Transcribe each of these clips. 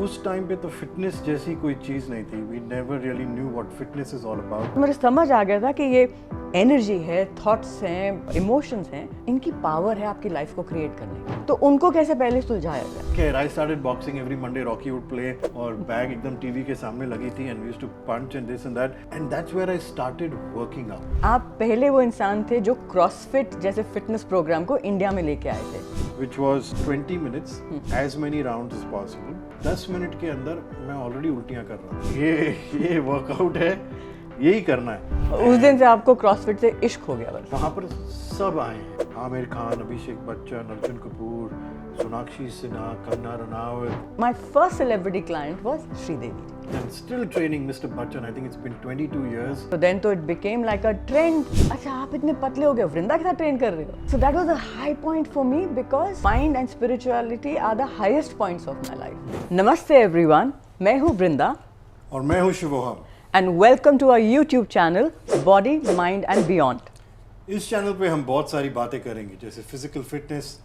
उस टाइम पे तो फिटनेस जैसी कोई चीज़ नहीं थी. We never really knew what fitness is all about. मुझे समझ आ गया था कि ये एनर्जी है, थॉट्स हैं, इमोशंस हैं, इनकी पावर है आपकी लाइफ को क्रिएट करने की. तो उनको कैसे पहले सुलझाया जाए. Okay, I started boxing every Monday. Rocky would play और बैग एकदम टीवी के सामने लगी थी and we used to punch and this and that and that's where I started working out. आप पहले वो इंसान थे जो क्रॉसफिट जैसे फिटनेस प्रोग्राम को इंडिया में लेके आए थे. Which was 20 minutes, as many rounds as possible. 10 minute के अंदर मैं ऑलरेडी उल्टियाँ कर रहा हूँ. ये वर्कआउट है, यही करना है. उस दिन से आपको क्रॉसफिट से इश्क हो गया. बस वहाँ पर सब आए हैं. Aamir Khan, Abhishek Bachchan, Arjun Kapoor, Sonakshi Sinha, Kangana Ranaut. My first celebrity client was Sridevi. And still training Mr. Bachchan. I think it's been 22 years. So then तो it became like a trend. अच्छा आप इतने पतले हो गए, वृंदा के साथ ट्रेन कर रहे हो. So that was a high point for me because mind and spirituality are the highest points of my life. Namaste everyone. मैं हूँ वृंदा. और मैं हूँ शिवोहम. And welcome to our YouTube channel Body, Mind and Beyond. इस channel पे हम बहुत सारी बातें करेंगे जैसे physical fitness,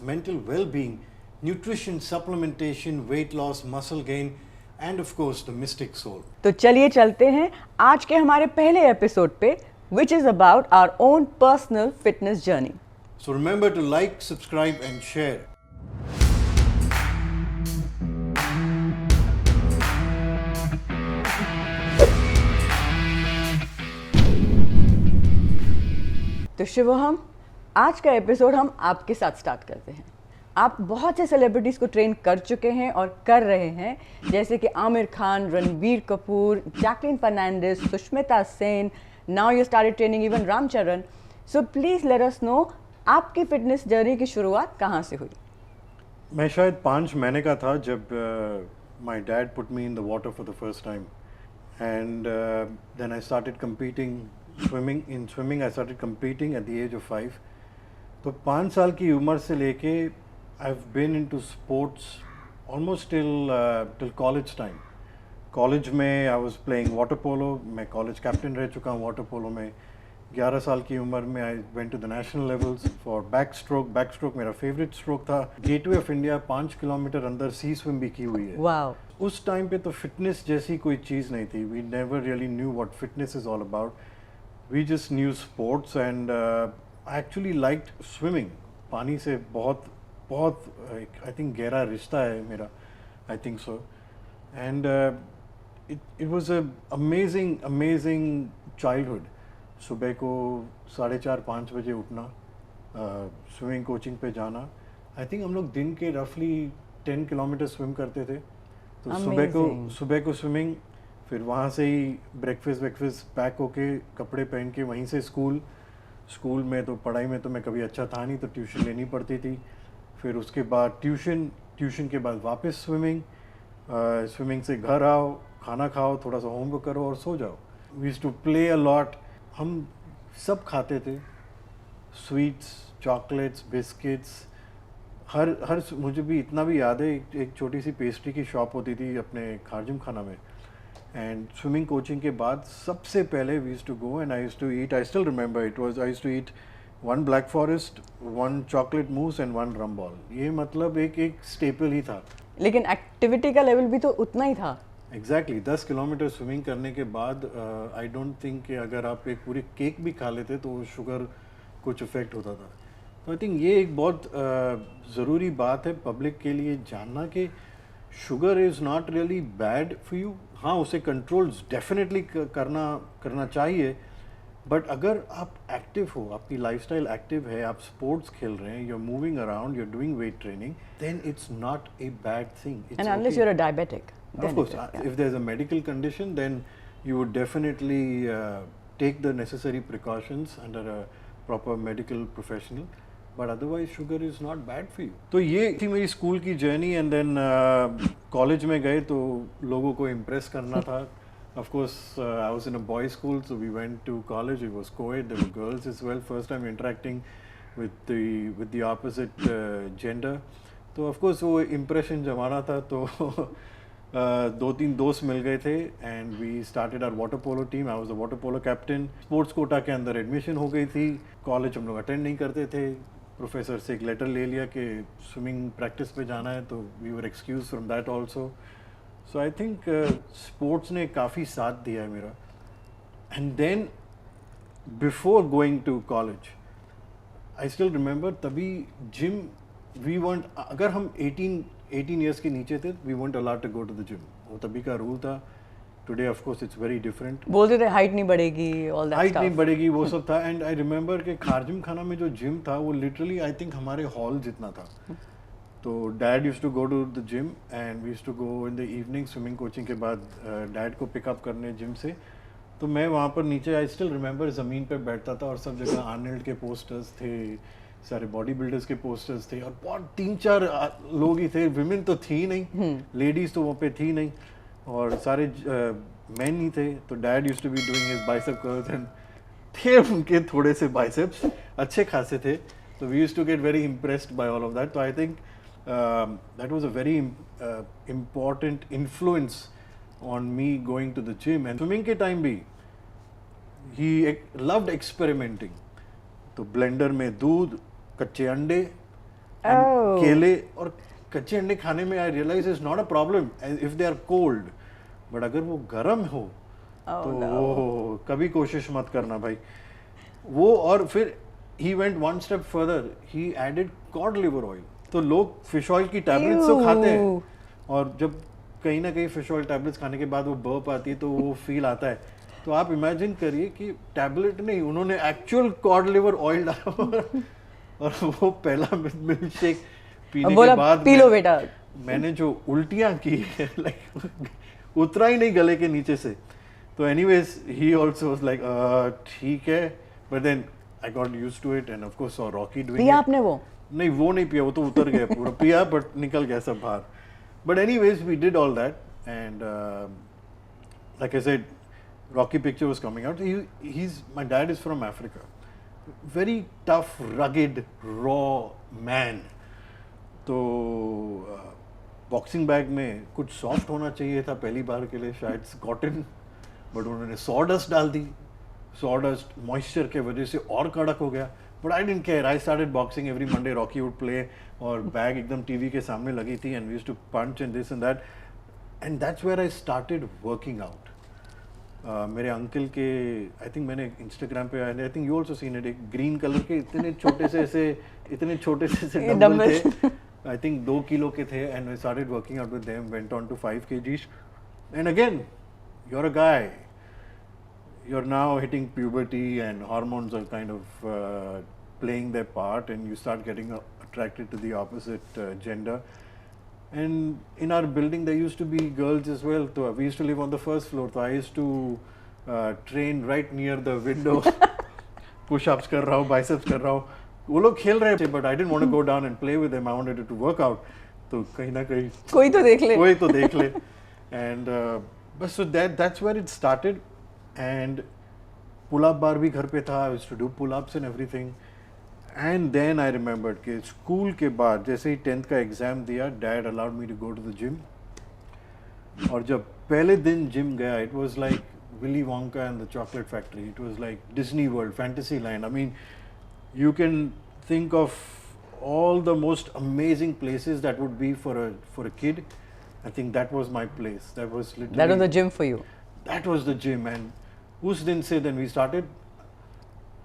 mental well being, nutrition, supplementation, weight loss, muscle gain and of course the mystic soul. तो चलिए चलते हैं आज के हमारे पहले एपिसोड पे which is about our own personal fitness journey. So remember to like, subscribe and share. तो शिवोहम, आज का एपिसोड हम आपके साथ स्टार्ट करते हैं. आप बहुत से सेलिब्रिटीज़ को ट्रेन कर चुके हैं और कर रहे हैं, जैसे कि Aamir Khan, Ranbir Kapoor, Jacqueline Fernandez, Sushmita Sen. Now you started training even Ramcharan. So please let us know आपकी फिटनेस जर्नी की शुरुआत कहाँ से हुई. मैं शायद 5 महीने का था जब my dad put me in the water for the first time and then I started competing in swimming I started competing at the age of 5. तो 5 साल की उम्र से लेके I've been into sports almost till college time. College में I was playing water polo. मैं college captain रह चुका हूँ water polo में. 11 साल की उम्र में I went to the national levels for backstroke. backstroke मेरा favorite stroke था. गेटवे ऑफ इंडिया 5 किलोमीटर अंदर सी स्विम भी की हुई है. वाओ. उस टाइम पे तो फिटनेस जैसी कोई चीज़ नहीं थी. We never really knew what fitness is all about. We just knew sports and I actually liked swimming. पानी से बहुत I think गहरा रिश्ता है मेरा. I think so. And it was a amazing childhood. सुबह को 4:30-5 बजे उठना, स्विमिंग कोचिंग पे जाना. I think हम लोग दिन के रफली 10 किलोमीटर स्विम करते थे. तो सुबह को स्विमिंग, फिर वहाँ से ही ब्रेकफास्ट पैक होके कपड़े पहन के वहीं से स्कूल में तो पढ़ाई में तो मैं कभी अच्छा था नहीं, तो ट्यूशन लेनी पड़ती थी. फिर उसके बाद ट्यूशन के बाद वापस स्विमिंग से घर आओ, खाना खाओ, थोड़ा सा होमवर्क करो और सो जाओ. We used to play a lot. हम सब खाते थे, स्वीट्स, चॉकलेट्स, बिस्किट्स. हर मुझे भी इतना भी याद है, एक छोटी सी पेस्ट्री की शॉप होती थी अपने खारजम खाना में. And swimming coaching के बाद सबसे पहले we used to go and I used to eat, I still remember I used to eat 1 Black Forest, 1 chocolate mousse and 1 rum ball. ये मतलब एक स्टेपल ही था. लेकिन एक्टिविटी का लेवल भी तो उतना ही था. Exactly. 10 किलोमीटर स्विमिंग करने के बाद आई डोंट थिंक कि अगर आप एक पूरी केक भी खा लेते तो शुगर कुछ इफेक्ट होता था. तो आई थिंक ये एक बहुत ज़रूरी बात है पब्लिक के लिए जानना कि sugar is not really bad for you. हाँ, उसे कंट्रोल डेफिनेटली करना चाहिए, बट अगर आप एक्टिव हो, आपकी लाइफस्टाइल एक्टिव है, आप स्पोर्ट्स खेल रहे हैं, you are moving around, you are doing weight training, then it's not a bad thing. And unless you are a diabetic. Of course, if there's a medical condition, then you would definitely take the necessary precautions under a proper medical professional. But otherwise, sugar is not bad for you. तो ये थी मेरी school की journey. And then college में गए तो लोगों को इम्प्रेस करना था. Of course, I was in a boys' school, so we went to college. It was co-ed. There were girls as well. First time interacting with the opposite gender. तो of course वो impression जमाना था तो 2-3 दोस्त मिल गए थे and we started our water polo team. I was the water polo captain. Sports quota के अंदर एडमिशन हो गई थी. कॉलेज हम लोग अटेंड नहीं करते थे. प्रोफेसर से एक लेटर ले लिया कि स्विमिंग प्रैक्टिस पे जाना है, तो we were excuse from that also. So I think sports ने काफ़ी साथ दिया है मेरा. And then before going to college I still remember, तभी जिम वी वॉन्ट, अगर हम 18 ईयर्स के नीचे थे we weren't allowed to go to the gym. वो तभी का रूल था. Today of course it's very different. बोलते थे हाइट नहीं बढ़ेगी, ऑल दैट हाइट स्टफ. नहीं बढ़ेगी, वो सब था. एंड आई रिमेंबर कि खारजिम खाना में जो जिम था वो लिटरली आई थिंक हमारे हॉल जितना था. तो dad use to go to the gym and we use to go in the evening swimming coaching के बाद डैड को पिकअप करने जिम से. तो मैं वहाँ पर नीचे, आई स्टिल रिमेंबर, ज़मीन पे बैठता था और सब जगह आर्नल्ड के पोस्टर्स थे, सारे बॉडी बिल्डर्स के पोस्टर्स थे और बहुत 3-4 लोग ही थे. विमेन तो थी नहीं, लेडीज़ तो वहाँ पे थी नहीं और सारे मैन ही थे. तो dad use to be doing his bicep curls and थे उनके थोड़े से बाइसेप्स अच्छे खासे थे. तो we use to get very impressed by all of that. तो I think that was a very important influence on me going to the gym. And swimming के टाइम भी ही लव्ड एक्सपेरिमेंटिंग. तो blender में दूध, कच्चे अंडे, Oh. केले. और कच्चे अंडे खाने में I realise is not a problem if they are cold, but अगर वो गर्म हो तो वो कभी कोशिश मत करना भाई वो. और फिर he went one step further, he added cod liver oil. तो लोग फिश ऑयल की टैबलेट्स तो खाते हैं और जब कहीं ना कहीं फिश ऑयल टैबलेट्स खाने के बाद वो बर्प आती है तो वो फील आता है. तो आप इमेजिन करिए कि टैबलेट नहीं, उन्होंने एक्चुअल कॉड लिवर ऑयल डाला और वो पहला मिल्क शेक पीने के बाद पी लो बेटा. मैंने जो उल्टियां की लाइक उतरा ही नहीं गले के नीचे से. तो anyways he also was like ठीक है, but then I got used to it and of course saw Rocky doing. पिया आपने वो? नहीं, वो नहीं पिया, वो तो उतर गया पूरा. पिया बट निकल गया सब बाहर. But anyways we did all that and like I said, Rocky picture was coming out. My dad is from Africa. Very tough, rugged, raw man. तो बॉक्सिंग बैग में कुछ सॉफ्ट होना चाहिए था पहली बार के लिए, शायद कॉटन, बट उन्होंने सॉडस्ट डाल दी. सॉडस्ट मॉइस्चर के वजह से और कड़क हो गया. But I didn't care. I started boxing every Monday. Rocky would play और बैग एकदम टीवी के सामने लगी थी and we used to punch and this and that. And that's where I started working out. मेरे अंकल के, I think मैंने Instagram पे, I think you also seen it, एक ग्रीन कलर के इतने छोटे से ऐसे डंबल थे. आई थिंक 2 किलो के थे and I started working out with them, went on to 5 kgs. And again you are a guy, you are now hitting puberty and hormones are kind of playing their part and you start getting attracted to the opposite gender. And in our building there used to be girls as well. So we used to live on the first floor. So I used to train right near the window. Push-ups कर रहा हूँ, biceps कर रहा हूँ. वो लोग खेल रहे थे but I didn't want to go down and play with them. I wanted to work out. तो कहीं ना कहीं कोई तो देख ले. And but so that's where it started. And pull-up bar भी घर पे था. I used to do pull-ups and everything. And then I remembered कि स्कूल के बाद जैसे ही 10th का एग्जाम दिया, dad allowed me to go to the gym. और जब पहले दिन जिम गया, it was like Willy Wonka and the Chocolate Factory. It was like Disney World, Fantasyland. I mean, you can think of all the most amazing places that would be for a kid. I think that was my place. That was literally. That was the gym for you. That was the gym, and us din se then we started.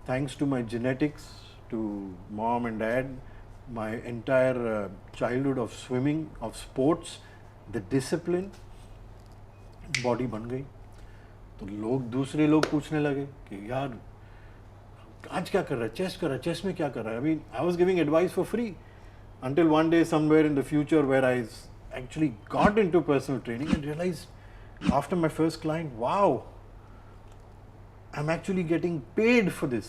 Thanks to my genetics, to mom and dad, my entire childhood of swimming, of sports, the discipline, body बन गई. तो दूसरे लोग पूछने लगे कि यार आज क्या कर रहा है, चेस कर रहा है, चेस में क्या कर रहा है. I mean, I was giving advice for free until one day somewhere in the future where I actually got into personal training and realized after my first client, wow, I'm actually getting paid for this.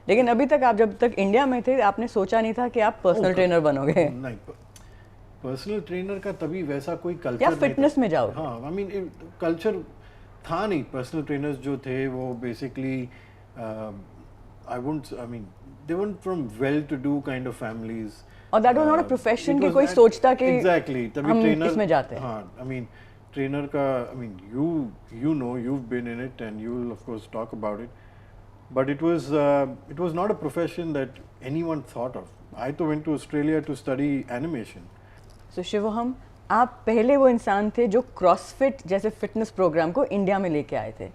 लेकिन अभी तक आप जब तक India में थे आपने सोचा नहीं था कि आप पर्सनल ट्रेनर बनोगे? नहीं, पर्सनल ट्रेनर का तभी वैसा कोई कल्चर या फिटनेस में जाओ. हाँ, आई मीन कल्चर था नहीं. पर्सनल ट्रेनर्स जो थे वो basically I mean they weren't from well to do kind of families. और that was not a profession कि कोई सोचता कि एग्जैक्टली तभी हम ट्रेनर इसमें जाते हैं. हाँ, आई मीन ट्रेनर का, I mean you know, you've been in it and you will of course talk about it. But it was not a profession that anyone thought of. I तो went to Australia to study animation. सो शिवम, आप पहले वो इंसान थे जो CrossFit जैसे fitness programme को India में लेके आए थे।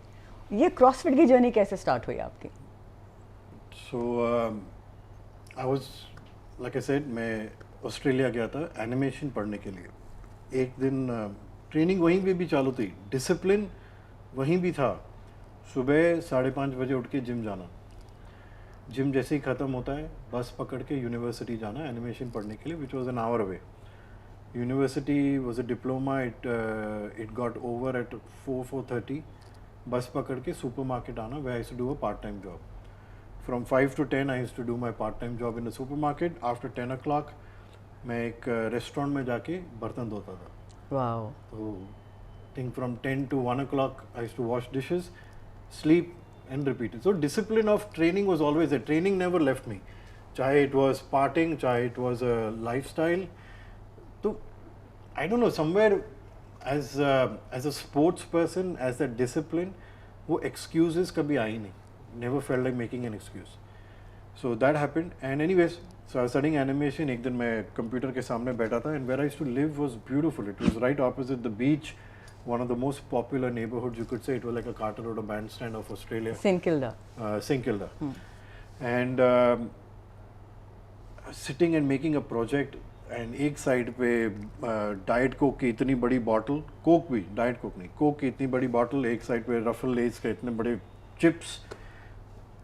ये क्रॉसफिट की जर्नी कैसे स्टार्ट हुई आपकी? So I was, like I said, मैं ऑस्ट्रेलिया गया था एनिमेशन पढ़ने के लिए। एक दिन ट्रेनिंग वहीं पे भी चालू थी, डिसिप्लिन वहीं भी था। सुबह 5:30 बजे उठ के जिम जाना, जिम जैसे ही ख़त्म होता है बस पकड़ के यूनिवर्सिटी जाना एनिमेशन पढ़ने के लिए, which was an hour away. University was a diploma, it got over at 4:30। Bus पकड़ के सुपर मार्केट आना, way I used to do a part time job. From 5 to 10 I used to do my part-time job in the supermarket. After 10 o'clock मैं एक restaurant में जाके बर्तन धोता था। वाओ। तो think from 10 to 1 o'clock I used to wash dishes, sleep and repeat it. So discipline of training was always there. Training never left me. चाहे it was partying, चाहे it was a lifestyle. तो I don't know, somewhere as a sports person, as that discipline, वो excuses कभी आई नहीं. Never felt like making an excuse. So that happened, and anyways, so I was studying animation. एक दिन मैं computer के सामने बैठा था, and where I used to live was beautiful. It was right opposite the beach, one of the most popular neighborhoods, you could say. It was like a Carter Road, a bandstand of Australia. St Kilda. St Kilda. And sitting and making a project, and एक side पे diet Coke की इतनी बड़ी bottle, Coke भी, diet Coke नहीं, Coke की इतनी बड़ी बॉटल, एक साइड पे रफल लेज के इतने बड़े chips.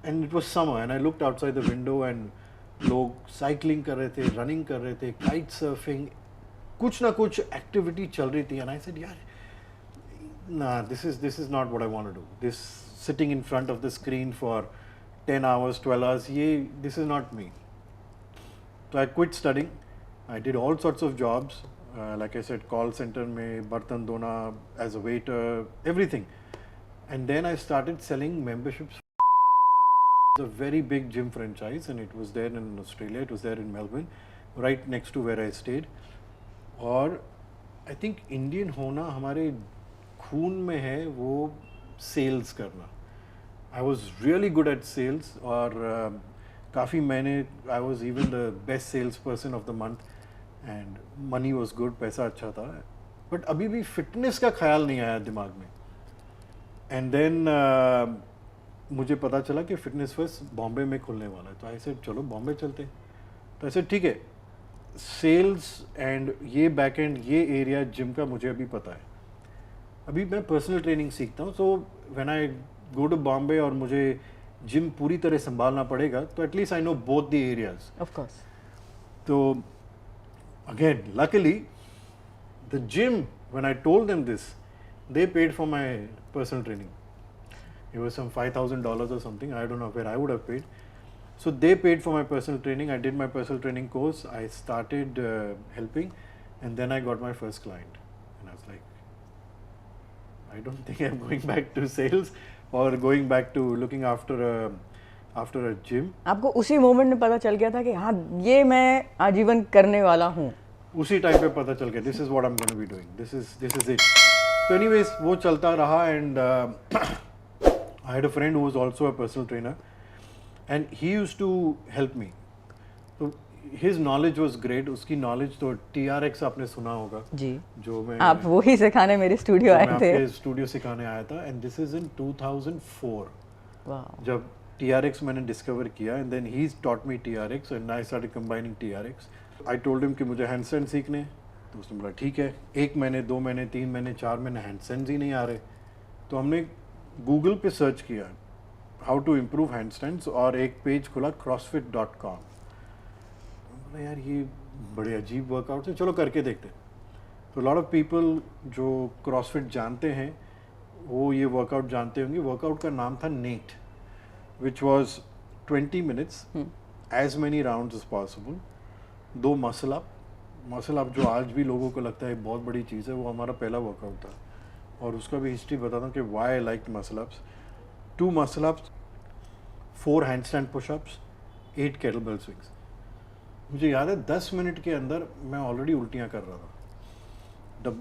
And it was summer, and I looked outside the window, and लोग साइकिलिंग कर रहे थे, रनिंग कर रहे थे, काइट सर्फिंग, कुछ ना कुछ एक्टिविटी चल रही थी। and I said, यार, nah, this is not what I want to do. This sitting in front of the screen for 10 hours, 12 hours, this is not me. So I quit studying. I did all sorts of jobs, like I said, call center में बर्तन धोना, as a waiter, everything. And then I started selling memberships. A very big gym franchise, and it was there in Australia, it was there in Melbourne, right next to where I stayed. और I think Indian होना हमारे खून में है, वो sales करना। I was really good at sales, और काफ़ी मैंने I was even the best salesperson of the month, and money was good, पैसा अच्छा था, but अभी भी फिटनेस का ख्याल नहीं आया दिमाग में। And then मुझे पता चला कि फिटनेस फर्स्ट बॉम्बे में खुलने वाला है, तो ऐसे चलो बॉम्बे चलते हैं। तो ऐसे ठीक है, सेल्स एंड ये बैक एंड ये एरिया जिम का मुझे अभी पता है, अभी मैं पर्सनल ट्रेनिंग सीखता हूँ। So when I go to Bombay और मुझे जिम पूरी तरह संभालना पड़ेगा, तो at least I know both the areas. Of course. तो again luckily the gym, when I told them this, they paid for my personal training. It was some $5,000 or something. I don't know where I would have paid. So they paid for my personal training. I did my personal training course. I started helping, and then I got my first client. And I was like, I don't think I'm going back to sales or going back to looking after a gym. आपको उसी moment में पता चल गया था कि हाँ, ये मैं आजीवन करने वाला हूँ? उसी टाइम पे पता चल गया, this is what I'm going to be doing. This is it. So anyways, वो चलता रहा, and I had a friend who was also a personal trainer, and he used to help me. So his knowledge was great. उसकी knowledge तो TRX आपने सुना होगा जी, जो मैं आप वही सिखाने मेरे स्टूडियो आए थे। आपके स्टूडियो सिखाने आया था, and this is in 2004. वाह। जब TRX मैंने डिस्कवर किया, and then he taught me TRX, and I started combining TRX. I told him कि मुझे हैंडस्टैंड सीखने, तो उसने बोला ठीक है। 1 महीने, 2 महीने, 3 महीने, 4 महीने हैंडस्टैंड्स ही नहीं आ रहे, तो हमने गूगल पे सर्च किया हाउ टू इम्प्रूव हैंडस्टैंड्स, और एक पेज खुला crossfit.com। बोला यार ये बड़े अजीब वर्कआउट है, चलो करके देखते। तो लॉट ऑफ पीपल जो क्रॉसफिट जानते हैं वो ये वर्कआउट जानते होंगे। वर्कआउट का नाम था net, which was 20 minutes, as many rounds as possible, 2 muscle up जो आज भी लोगों को लगता है बहुत बड़ी चीज़ है, वो हमारा पहला वर्कआउट था। और उसका भी हिस्ट्री बताता हूँ कि why I like muscle ups. 2 muscle ups, 4 handstand pushups, 8 kettlebell swings. मुझे याद है 10 मिनट के अंदर मैं ऑलरेडी उल्टियाँ कर रहा था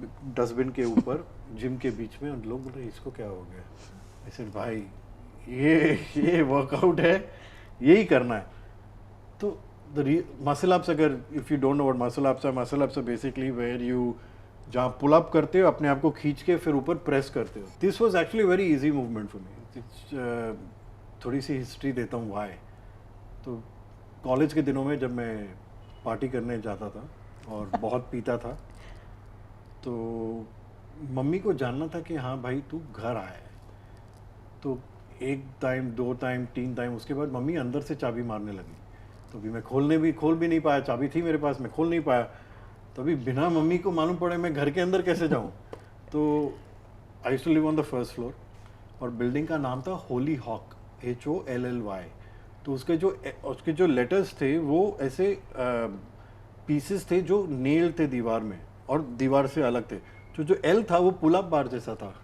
डस्टबिन के ऊपर जिम के बीच में, और लोग बोल रहे इसको क्या हो गया। ऐसे भाई ये वर्कआउट है, यही करना है। तो मसल अप्स, अगर if you don't know what muscle ups are basically where you जहाँ पुल अप करते हो अपने आप को खींच के फिर ऊपर प्रेस करते हो. This was actually very easy movement for me. थोड़ी सी हिस्ट्री देता हूँ वाई. तो कॉलेज के दिनों में जब मैं पार्टी करने जाता था और बहुत पीता था, तो मम्मी को जानना था कि हाँ भाई तू घर आया है. तो 1 टाइम 2 टाइम 3 टाइम उसके बाद मम्मी अंदर से चाबी मारने लगी. तो भी मैं खोल भी नहीं पाया. चाबी थी मेरे पास, मैं खोल नहीं पाया. तो अभी बिना मम्मी को मालूम पड़े मैं घर के अंदर कैसे जाऊँ. तो I used to live on the first floor और बिल्डिंग का नाम था होली हॉक, HOLLY. तो उसके जो लेटर्स थे वो ऐसे पीसेस थे जो नेल थे दीवार में और दीवार से अलग थे. जो L था वो पुल अप बार जैसा था.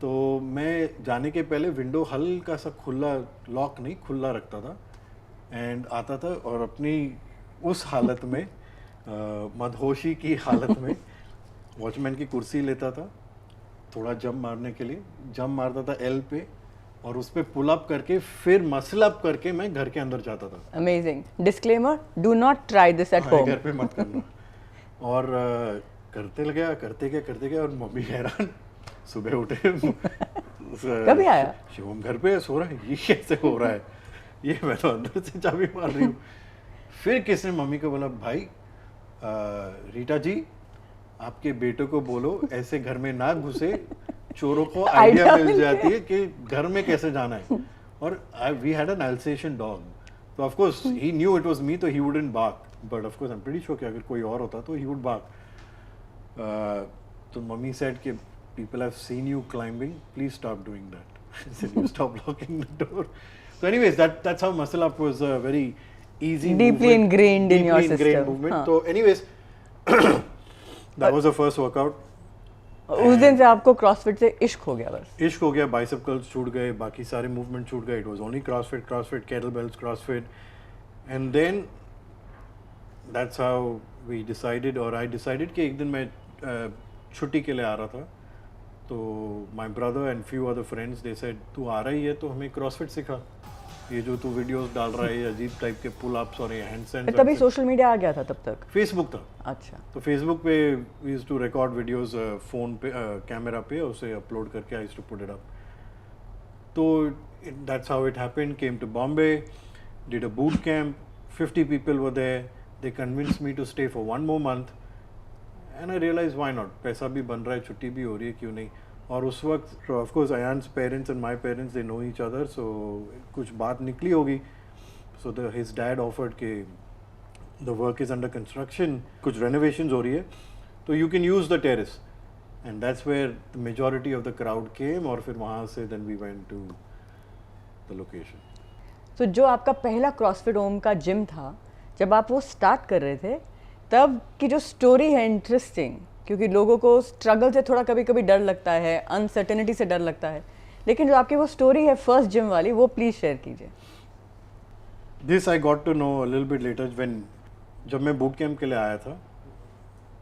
तो मैं जाने के पहले विंडो हल्का सा खुला, लॉक नहीं खुला रखता था एंड आता था और अपनी उस हालत में मदहोशी की हालत में वॉचमैन की कुर्सी लेता था, थोड़ा जंप मारने के लिए जंप मारता था L पे और उस पे पुल अप करके फिर मसल अप करके मैं घर के अंदर जाता था. Amazing. Disclaimer, do not try this at home. घर पे मत करना. और करते गया और मम्मी हैरान. सुबह उठे कभी आया शिवम घर पे सो रहा है, ये कैसे हो रहा है, ये मैं तो अंदर से चाबी मार रही हूँ. फिर किसने मम्मी को बोला, भाई रीटा जी आपके बेटे को बोलो ऐसे घर में ना घुसे, चोरों को आइडिया मिल जाती है कि घर में कैसे जाना है. और we had an Alsatian dog, तो of course he knew it was me, तो he wouldn't bark, but of course I am pretty sure कि अगर कोई और होता तो ही वुड बार्क. तो मम्मी सेड कि people have seen you climbing, please stop doing that. I said, you stop locking the door. So anyways, that's how muscle up was a very easy deeply ingrained in your system. movement. हाँ. So anyways, that was the first workout. उस दिन से आपको CrossFit से इश्क हो गया. बस इश्क हो गया. बाइसेप कर्ल्स छूट गए, बाकी सारे मूवमेंट छूट गए. It was only CrossFit, kettlebells, CrossFit. And then that's how we decided, or I decided कि एक दिन मैं छुट्टी के लिए आ रहा था. तो माई brother and few other friends they said तू आ रही है तो हमें क्रॉसफिट सिखा. ये जो तू वीडियोस डाल रहा है अजीब टाइप के पुल अप्स और ये हैंडस्टैंड्स. तभी सोशल मीडिया आ गया था तब तक? फेसबुक था. अच्छा. तो फेसबुक पे we used to record videos phone पे कैमरा पे, उसे अपलोड करके I used to put it up. तो that's how it happened. Came to Bombay, did a boot camp, 50 people were there. They convinced me to stay for 1 more month. And I realise why not, पैसा भी बन रहा है, छुट्टी भी हो रही है, क्यों नहीं. और उस वक्त of course Ayaan's parents and my parents they know each other, so कुछ बात निकली होगी. सो हिज डैड ऑफर्ड के the work is under construction, कुछ रेनोवेशंस हो रही है, तो you can use the terrace. And that's where the majority of the crowd came. और फिर वहाँ से then we went to the location. तो जो आपका पहला क्रॉसफिट होम का जिम था, जब आप वो स्टार्ट कर रहे थे, तब की जो स्टोरी है इंटरेस्टिंग, क्योंकि लोगों को स्ट्रगल से थोड़ा कभी कभी डर लगता है, अनसर्टेनिटी से डर लगता है, लेकिन जो आपकी वो स्टोरी है फर्स्ट जिम वाली, वो प्लीज शेयर कीजिए. This I got to know a little bit later. When जब मैं बूट कैंप के लिए आया था,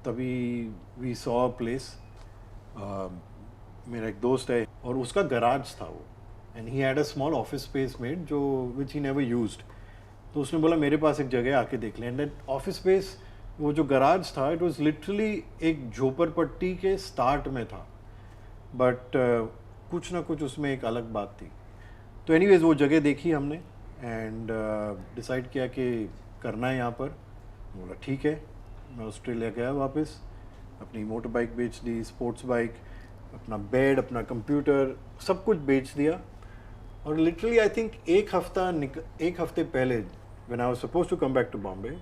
तभी वी सॉ अ प्लेस. मेरा एक दोस्त है और उसका गराज था वो, and he had a small office space made जो विच ही नेवर यूज्ड. तो उसने बोला मेरे पास एक जगह आके देख लें. एंड दैट ऑफिस स्पेस, वो जो गराज था, इट वाज लिटरली एक झोपड़पट्टी के स्टार्ट में था, बट कुछ ना कुछ उसमें एक अलग बात थी. तो एनीवेज वो जगह देखी हमने एंड डिसाइड किया कि करना है यहाँ पर. बोला ठीक है. मैं ऑस्ट्रेलिया गया वापस, अपनी मोटर बाइक बेच दी, स्पोर्ट्स बाइक, अपना बेड, अपना कंप्यूटर, सब कुछ बेच दिया. और लिटरली आई थिंक एक हफ्ते पहले when I was supposed to come back to Bombay,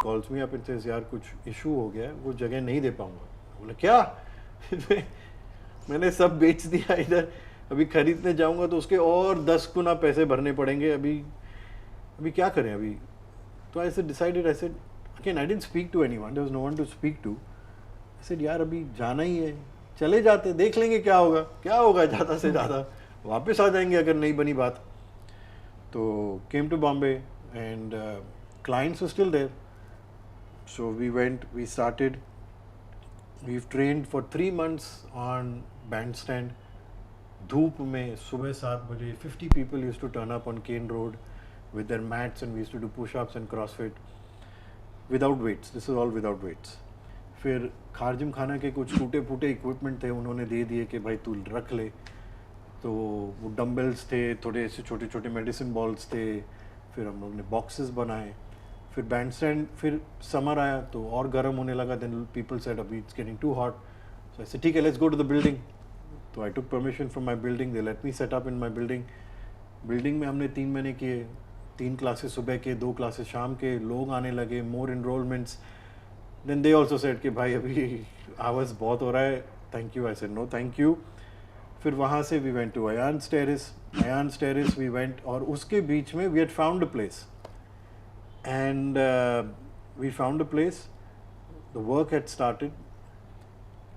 calls me up and says यार कुछ इशू हो गया है, वो जगह नहीं दे पाऊंगा. बोला क्या? मैंने सब बेच दिया इधर, अभी खरीदने जाऊंगा तो उसके और 10 गुना पैसे भरने पड़ेंगे. अभी क्या करें अभी. तो I said decided, I said again I didn't speak to anyone, there was no one to speak to. I said यार अभी जाना ही है, चले जाते, देख लेंगे क्या होगा ज़्यादा से ज़्यादा, वापस आ जाएंगे अगर नहीं बनी बात. तो came to Bombay and clients were still there. So we went, we started, we've trained for 3 months on bandstand. धूप में सुबह 7 बजे 50 people used to turn up on Kane Road. with their mats, and we used to do push-ups and CrossFit without weights. This is all without weights. फिर खारजिम खाना के कुछ टूटे फूटे इक्विपमेंट थे, उन्होंने दे दिए कि भाई तू रख ले. तो वो डम्बल्स थे, थोड़े से छोटे छोटे मेडिसिन बॉल्स थे. फिर हम लोग ने बॉक्सेस बनाए. फिर बैंड स्टैंड. फिर समर आया तो और गर्म होने लगा. देन पीपल सेड अभी it's getting too hot. So I said ठीक है, let's go to the building. तो I took permission from my building. They let me set up in my building. Building में हमने 3 महीने किए. 3 क्लासेस सुबह के, 2 क्लासेस शाम के. लोग आने लगे, more enrolments. Then they also said कि भाई अभी आवर्स बहुत हो रहा है, thank you. I said no thank you. फिर वहाँ से we went to Ayaan's terrace. Ayaan's terrace we went, और उसके बीच में we had found a place. And we found a place. The work had started.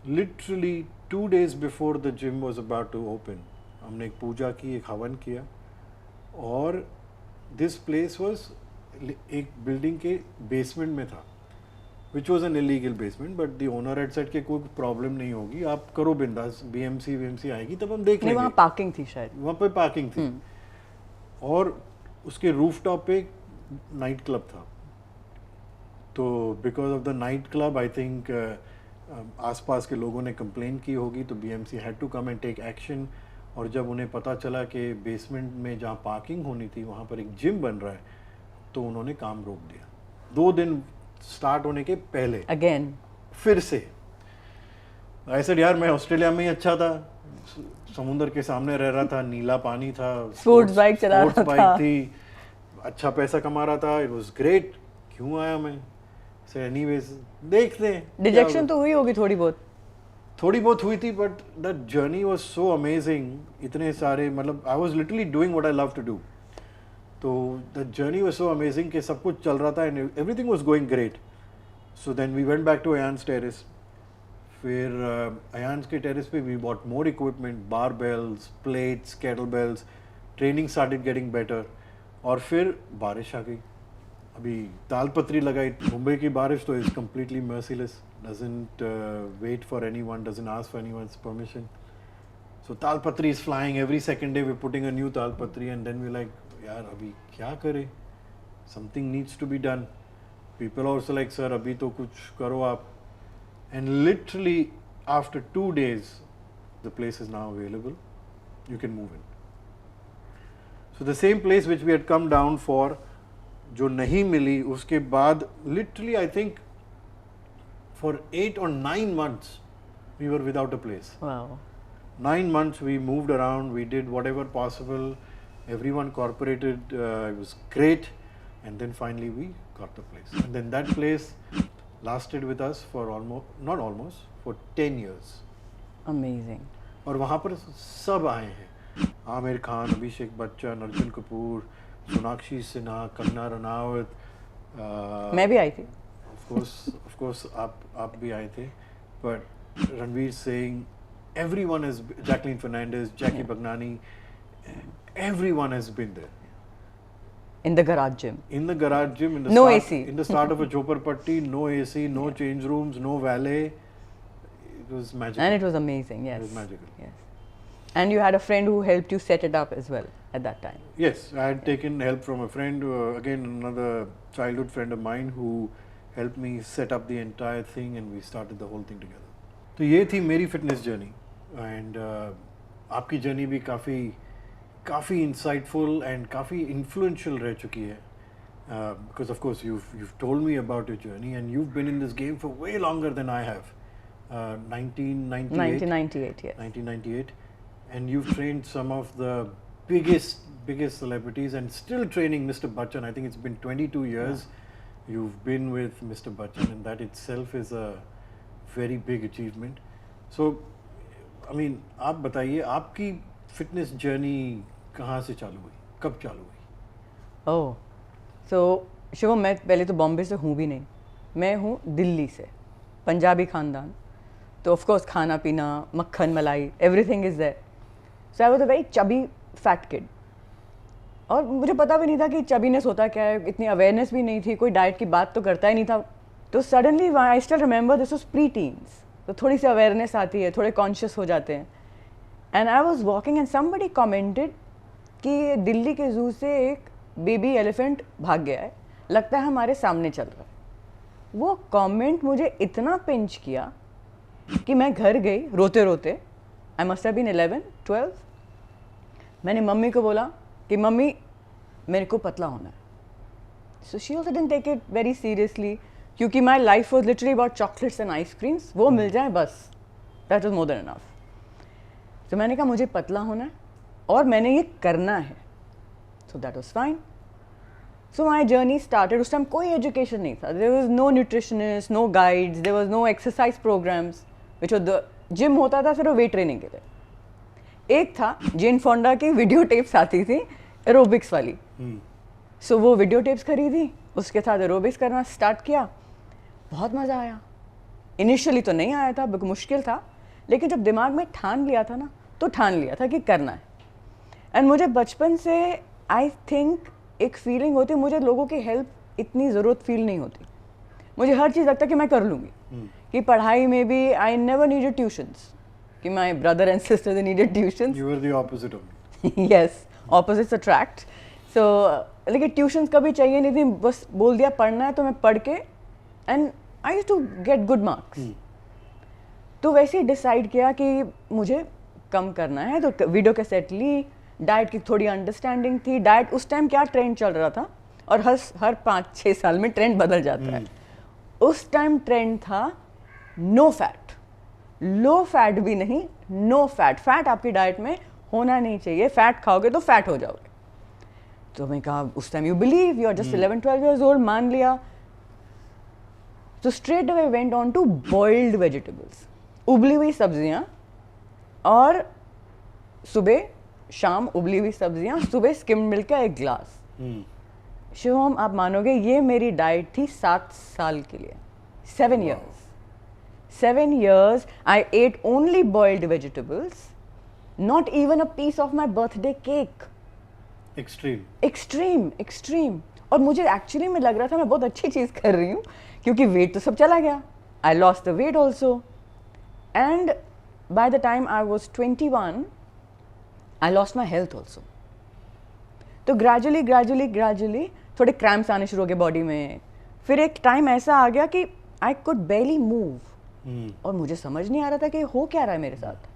Literally 2 days before the gym was about to open, हमने एक पूजा की, एक हवन किया. और दिस प्लेस वॉज एक बिल्डिंग के बेसमेंट में था, विच was an illegal basement. But the owner had said कि कोई प्रॉब्लम नहीं होगी, आप करो बिंदास. बीएमसी आएगी तब हम देख लेंगे. वहाँ पार्किंग थी शायद. वहाँ पे पार्किंग थी. और उसके रूफटॉप पे नाइट क्लब था. तो because of the night club I think आसपास के लोगों ने कंप्लेन की होगी, तो BMC had to come and take action. और जब उन्हें पता चला कि बेसमेंट में जहाँ पार्किंग होनी थी वहाँ पर एक जिम बन रहा है, तो उन्होंने काम रोक दिया 2 दिन स्टार्ट होने के पहले. अगेन फिर से ऐसे यार, मैं ऑस्ट्रेलिया में ही अच्छा था, समुंदर के सामने रह रहा था, नीला पानी था, स्पोर्ट्स बाइक चला रहा था, थी, अच्छा पैसा कमा रहा था, इट वाज ग्रेट. क्यों आया मैं? सो एनीवेज देखते हैं. डिजेक्शन तो हुई होगी थोड़ी बहुत हुई थी, but that journey was so amazing. इतने सारे, मतलब I was literally doing what I love to do. तो the journey was so amazing कि सब कुछ चल रहा था and everything was going great. So then we went back to Ayaan's terrace. फिर अयान्स के टेरेस पे we bought more equipment, barbells, plates, kettlebells. Training started getting better. और फिर बारिश आ गई. अभी ताल पत्री लगाई. मुंबई की बारिश तो is completely merciless, doesn't wait for anyone, doesn't ask for anyone's permission. So Tal Patri is flying every second day. We're putting a new Tal Patri, and then we're like, yaar, abhi kya kare? Something needs to be done. People also like, sir, abhi to kuch karo aap. And literally after 2 days, the place is now available. You can move in. So the same place which we had come down for, जो नहीं मिली, उसके बाद literally I think for 8 or 9 months we were without a place. Wow. 9 months we moved around, we did whatever possible, everyone cooperated, it was great, and then finally we got the place. And then that place lasted with us for for 10 years. Amazing. और वहाँ पर सब आए हैं. आमिर खान, अभिषेक बच्चन, अर्जुन कपूर, सोनाक्षी सिन्हा, कंगना रनावत. मैं भी आई थी. Of course, आप भी आए थे. But Ranveer Singh, everyone has, Jacqueline Fernandez, Jackie Bagnani, everyone has been there. In the garage gym. In the garage gym, in the No start, AC. in the start of a Chopar-Patti, no AC, no change rooms, no valet. It was magical. And it was amazing, yes. It was magical. Yes. And you had a friend who helped you set it up as well at that time. Yes, I had taken help from a friend, again another childhood friend of mine who helped me set up the entire thing, and we started the whole thing together. तो ये थी मेरी fitness journey. And आपकी journey भी काफ़ी insightful and काफ़ी influential रह चुकी है. Because of course you've told me about your journey, and you've been in this game for way longer than I have. 1998, yes. 1998, and you've trained some of the biggest celebrities, and still training Mr. Bachchan. I think it's been 22 years. Yeah. You've been with Mr. Bachchan, and that itself is a very big achievement. So, I mean, आप बताइए आपकी fitness journey कहाँ से चालू हुई, कब चालू हुई? ओह, सो शिवम, मैं पहले तो बॉम्बे से हूँ भी नहीं, मैं हूँ दिल्ली से, पंजाबी ख़ानदान. तो ऑफ कोर्स खाना पीना, मक्खन मलाई, everything is there. So I was a very chubby fat kid. और मुझे पता भी नहीं था कि चबीनेस होता क्या है, इतनी अवेयरनेस भी नहीं थी, कोई डाइट की बात तो करता ही नहीं था. तो suddenly I still remember this was pre teens, तो थोड़ी सी अवेयरनेस आती है, थोड़े कॉन्शियस हो जाते हैं. And I was walking and somebody commented कि दिल्ली के जू से एक बेबी एलिफेंट भाग गया है, लगता है हमारे सामने चल रहा है। वो कमेंट मुझे इतना पिंच किया कि मैं घर गई रोते रोते, आई मस्ट हैव बीन 11-12। मैंने मम्मी को बोला कि मम्मी मेरे को पतला होना है। So she also didn't take it very seriously, क्योंकि my life was literally about chocolates and ice creams, वो मिल जाए बस, that was more than enough. तो मैंने कहा मुझे पतला होना है और मैंने ये करना है, so that was fine. So my journey started. उस टाइम कोई एजुकेशन नहीं था, there was no nutritionist, no guides, there was no exercise programs, which gym होता था सिर्फ वेट ट्रेनिंग के लिए। एक था जेन फोंडा की वीडियो टेप्स आती थी एरोबिक्स वाली, सो वो वीडियो टेप्स खरीदी, उसके साथ एरोबिक्स करना स्टार्ट किया। बहुत मज़ा आया। इनिशियली तो नहीं आया था, बिल्कुल मुश्किल था, लेकिन जब दिमाग में ठान लिया था ना, तो ठान लिया था कि करना है। एंड मुझे बचपन से आई थिंक एक फीलिंग होती, मुझे लोगों की हेल्प इतनी ज़रूरत फील नहीं होती, मुझे हर चीज़ लगता है कि मैं कर लूँगी। कि पढ़ाई में भी आई नेवर नीडेड ट्यूशन्स, कि my brother and sister they needed tuitions. You were the opposite of me. Yes, opposites attract. So लेकिन ट्यूशन्स कभी चाहिए नहीं थी, बस बोल दिया पढ़ना है तो मैं पढ़ के, and I used to get good marks. तो वैसे ही डिसाइड किया कि मुझे कम करना है, तो वीडियो कैसेट ली, डाइट की थोड़ी अंडरस्टैंडिंग थी। डाइट उस टाइम क्या ट्रेंड चल रहा था, और हर 5-6 साल में ट्रेंड बदल जाता है। उस टाइम ट्रेंड था नो फैट, लो फैट भी नहीं, नो फैट। फैट आपकी डाइट में होना नहीं चाहिए, फैट खाओगे तो फैट हो जाओगे। तो मैं कहा उस time you believe, you are just 11-12 years old, मान लिया। तो straight away went on to boiled vegetables, उबली हुई सब्जियां, और सुबह शाम उबली हुई सब्जियां, सुबह स्किम्ड मिल्क का एक ग्लास। शिवम आप मानोगे, ये मेरी डाइट थी 7 साल के लिए, 7 years। 7 years I ate only boiled vegetables, not even a piece of my birthday cake. Extreme। और मुझे एक्चुअली में लग रहा था मैं बहुत अच्छी चीज़ कर रही हूँ, क्योंकि वेट तो सब चला गया। I lost the weight also, and by the time I was 21 I lost my health also. तो ग्रेजुअली थोड़े क्रैम्प्स आने शुरू हो गए बॉडी में। फिर एक टाइम ऐसा आ गया कि आई कुड बेली मूव, और मुझे समझ नहीं आ रहा था कि हो क्या रहा है मेरे साथ।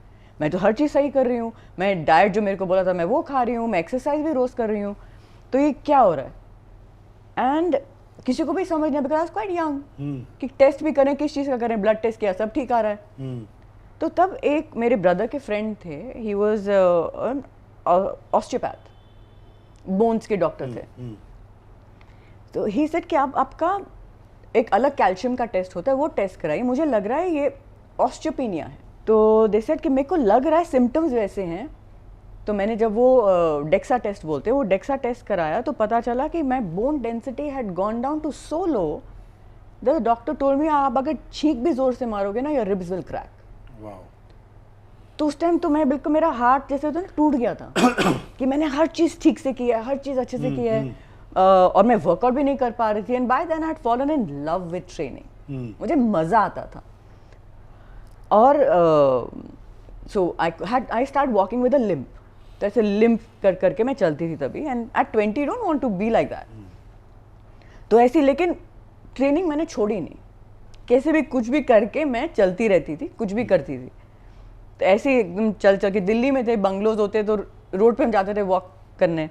मैं तो हर चीज़ सही कर रही हूँ, मैं डाइट जो मेरे को बोला था मैं वो खा रही हूँ, मैं एक्सरसाइज भी रोज़ कर रही हूँ, तो ये क्या हो रहा है। एंड किसी को भी समझ नहीं, बिकॉज क्वाइट यंग, कि टेस्ट भी करें, किस चीज़ का करें, ब्लड टेस्ट किया सब ठीक आ रहा है। तो तब एक मेरे ब्रदर के फ्रेंड थे, ही वॉज ऑस्टियोपैथ, बोन्स के डॉक्टर थे। तो ही सेड कि आपका एक अलग कैल्शियम का टेस्ट होता है, वो टेस्ट कराइए, मुझे लग रहा है ये ऑस्टियोपिनिया है। तो दे सेड कि मेरे को लग रहा है सिम्टम्स वैसे हैं। तो मैंने जब वो डेक्सा टेस्ट बोलते हैं, वो डेक्सा टेस्ट कराया, तो पता चला कि मैं bone density had gone down to so low that the doctor told me आप अगर छींक भी जोर से मारोगे ना, योर रिब्स विल क्रैक। तो उस टाइम तो मैं बिल्कुल, मेरा हार्ट जैसे होता है ना, टूट गया था कि मैंने हर चीज़ ठीक से की है, हर चीज़ अच्छे से की है, और मैं वर्कआउट भी नहीं कर पा रही थी। And by then I had fallen in love with training, मुझे मज़ा आता था। और so I start walking with a limp, तो ऐसे लिम्प कर करके मैं चलती थी तभी। And at 20 don't want to be like that. तो ऐसी, लेकिन ट्रेनिंग मैंने छोड़ी नहीं, कैसे भी कुछ भी करके मैं चलती रहती थी, कुछ भी करती थी। तो ऐसे एकदम चल के, दिल्ली में थे बंगलोज होते, तो रोड पे हम जाते थे वॉक करने,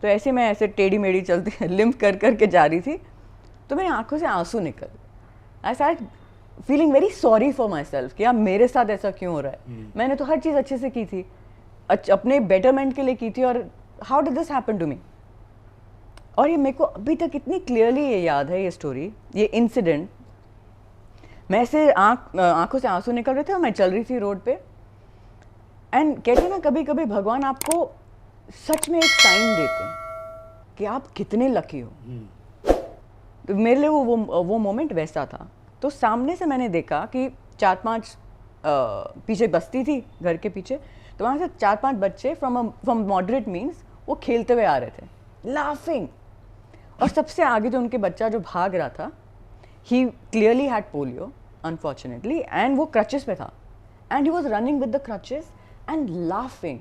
तो ऐसे मैं ऐसे टेढ़ी मेढ़ी चलती लिम्प कर करके जा रही थी। तो मेरी आंखों से आंसू निकल, I start feeling very sorry for my self कि यार मेरे साथ ऐसा क्यों हो रहा है। मैंने तो हर चीज़ अच्छे से की थी, अपने बेटरमेंट के लिए की थी, और how did this happen to me. और ये मेरे को अभी तक इतनी क्लियरली ये याद है, ये स्टोरी, ये इंसिडेंट। मैं ऐसे आंखों से आंसू निकल रहे थे और मैं चल रही थी रोड पे। एंड कहते हैं ना, कभी कभी भगवान आपको सच में एक साइन देते हैं कि आप कितने लकी हो। तो मेरे लिए वो मोमेंट वैसा था। तो सामने से मैंने देखा कि 4-5 पीछे बस्ती थी घर के पीछे, तो वहाँ से 4-5 बच्चे फ्रॉम मॉडरेट मीन्स वो खेलते हुए आ रहे थे, लाफिंग। और सबसे आगे जो उनके बच्चा जो भाग रहा था, he clearly had polio unfortunately, and वो क्रचेस पे था, and he was running with the crutches and laughing,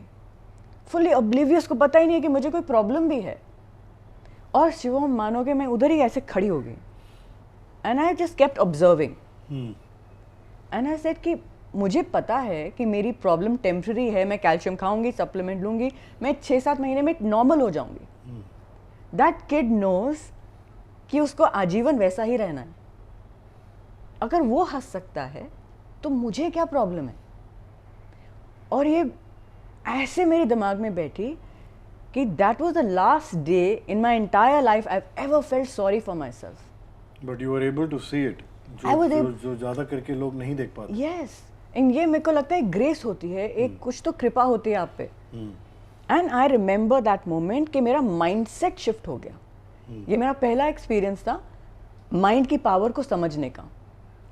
fully oblivious, को पता ही नहीं है कि मुझे कोई प्रॉब्लम भी है। और शिवम मानोगे मैं उधर ही ऐसे खड़ी हो गई and I just kept observing and I said कि मुझे पता है कि मेरी प्रॉब्लम टेम्प्रेरी है, मैं कैल्शियम खाऊंगी, सप्लीमेंट लूंगी, मैं 6-7 महीने में नॉर्मल हो जाऊंगी। दैट किड नोज कि उसको आजीवन वैसा ही रहना है। अगर वो हंस सकता है तो मुझे क्या प्रॉब्लम है। और ये ऐसे मेरे दिमाग में बैठी कि that was the last day in my entire life I ever felt sorry for my self. But you are able to see it, जो ज़्यादा करके लोग नहीं देख पाते। यस, एंड ये मेरे को लगता है ग्रेस होती है, एक कुछ तो कृपा होती है आप पे। And I remember that moment कि मेरा माइंडसेट शिफ्ट हो गया। ये मेरा पहला एक्सपीरियंस था माइंड की पावर को समझने का।